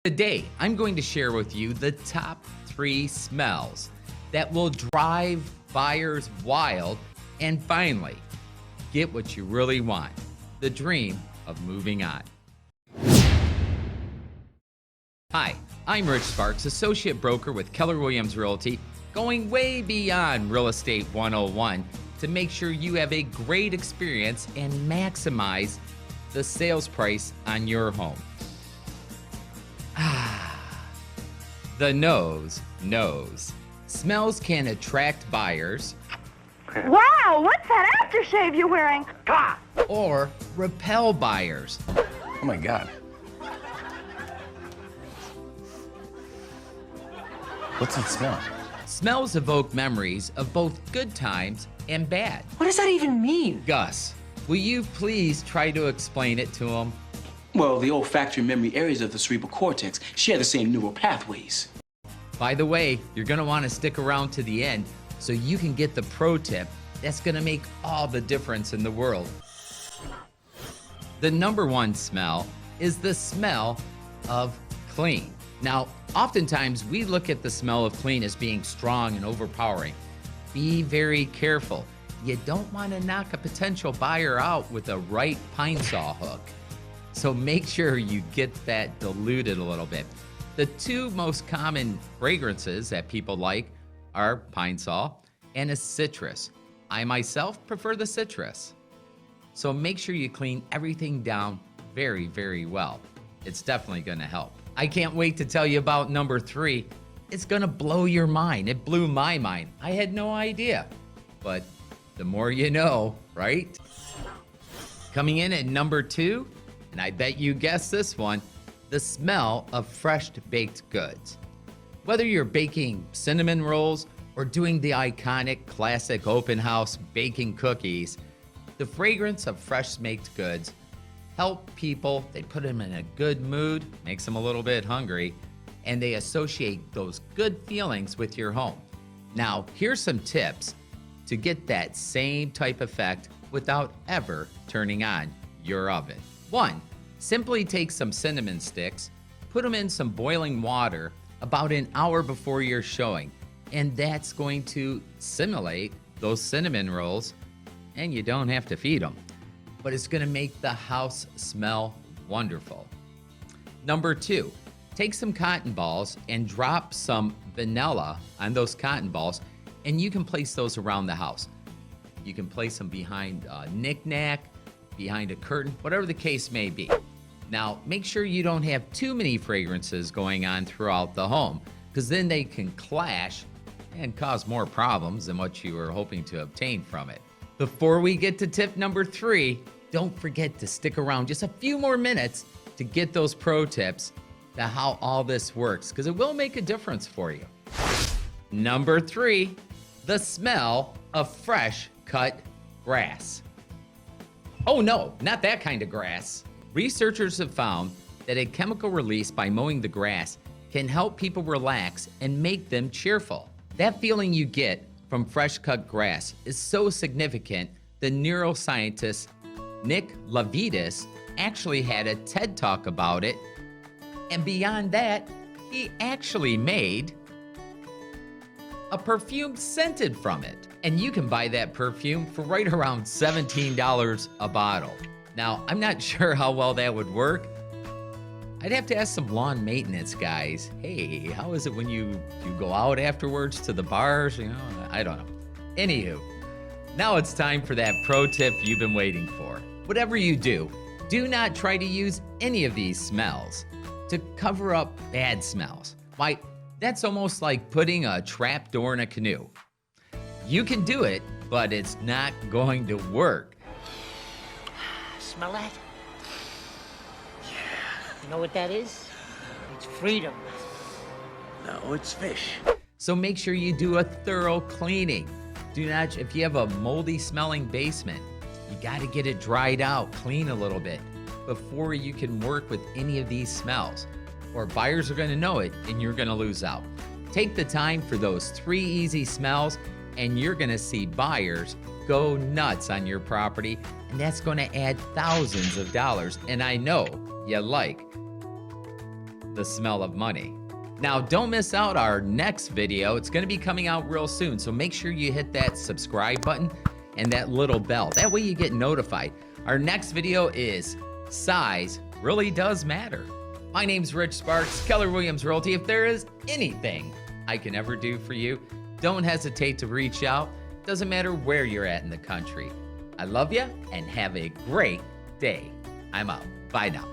Today, I'm going to share with you the top 3 smells that will drive buyers wild and finally get what you really want, the dream of moving on. Hi, I'm Rich Sparks, Associate Broker with Keller Williams Realty, going way beyond Real Estate 101 to make sure you have a great experience and maximize the sales price on your home. The nose knows. Smells can attract buyers. Wow, what's that aftershave you're wearing? Or repel buyers. Oh my God. What's that smell? Smells evoke memories of both good times and bad. What does that even mean? Gus, will you please try to explain it to him? Well, the olfactory memory areas of the cerebral cortex share the same neural pathways. By the way, you're gonna wanna stick around to the end so you can get the pro tip that's gonna make all the difference in the world. The number 1 smell is the smell of clean. Now, oftentimes we look at the smell of clean as being strong and overpowering. Be very careful. You don't wanna knock a potential buyer out with a right pine saw hook. So make sure you get that diluted a little bit. The 2 most common fragrances that people like are pine saw and a citrus. I myself prefer the citrus. So make sure you clean everything down very, very well. It's definitely gonna help. I can't wait to tell you about number 3. It's gonna blow your mind. It blew my mind. I had no idea. But the more you know, right? Coming in at number 2, and I bet you guessed this one, the smell of fresh baked goods. Whether you're baking cinnamon rolls or doing the iconic classic open house baking cookies, the fragrance of fresh baked goods help people. They put them in a good mood, makes them a little bit hungry, and they associate those good feelings with your home. Now, here's some tips to get that same type effect without ever turning on your oven. 1, simply take some cinnamon sticks, put them in some boiling water about an hour before you're showing, and that's going to simulate those cinnamon rolls, and you don't have to feed them, but it's gonna make the house smell wonderful. Number 2, take some cotton balls and drop some vanilla on those cotton balls, and you can place those around the house. You can place them behind a knick-knack, behind a curtain, whatever the case may be. Now, make sure you don't have too many fragrances going on throughout the home, because then they can clash and cause more problems than what you were hoping to obtain from it. Before we get to tip number 3, don't forget to stick around just a few more minutes to get those pro tips to how all this works, because it will make a difference for you. Number 3, the smell of fresh cut grass. Oh no, not that kind of grass. Researchers have found that a chemical release by mowing the grass can help people relax and make them cheerful. That feeling you get from fresh cut grass is so significant, the neuroscientist Nick Lavides actually had a TED Talk about it. And beyond that, he actually made a perfume scented from it. And you can buy that perfume for right around $17 a bottle. Now, I'm not sure how well that would work. I'd have to ask some lawn maintenance guys. Hey, how is it when you go out afterwards to the bars? You know, I don't know. Anywho, now it's time for that pro tip you've been waiting for. Whatever you do not try to use any of these smells to cover up bad smells. Why, that's almost like putting a trap door in a canoe. You can do it, but it's not going to work. Smell that? Yeah. You know what that is? It's freedom. No, it's fish. So make sure you do a thorough cleaning. Do not, if you have a moldy smelling basement, you gotta get it dried out, clean a little bit before you can work with any of these smells, or buyers are gonna know it and you're gonna lose out. Take the time for those 3 easy smells and you're gonna see buyers go nuts on your property, and that's gonna add thousands of dollars. And I know you like the smell of money. Now, don't miss out our next video. It's going to be coming out real soon, so make sure you hit that subscribe button and that little bell. That way you get notified. Our next video is Size Really Does Matter. My name's Rich Sparks, Keller Williams Realty. If there is anything I can ever do for you, don't hesitate to reach out. Doesn't matter where you're at in the country. I love you and have a great day. I'm out. Bye now.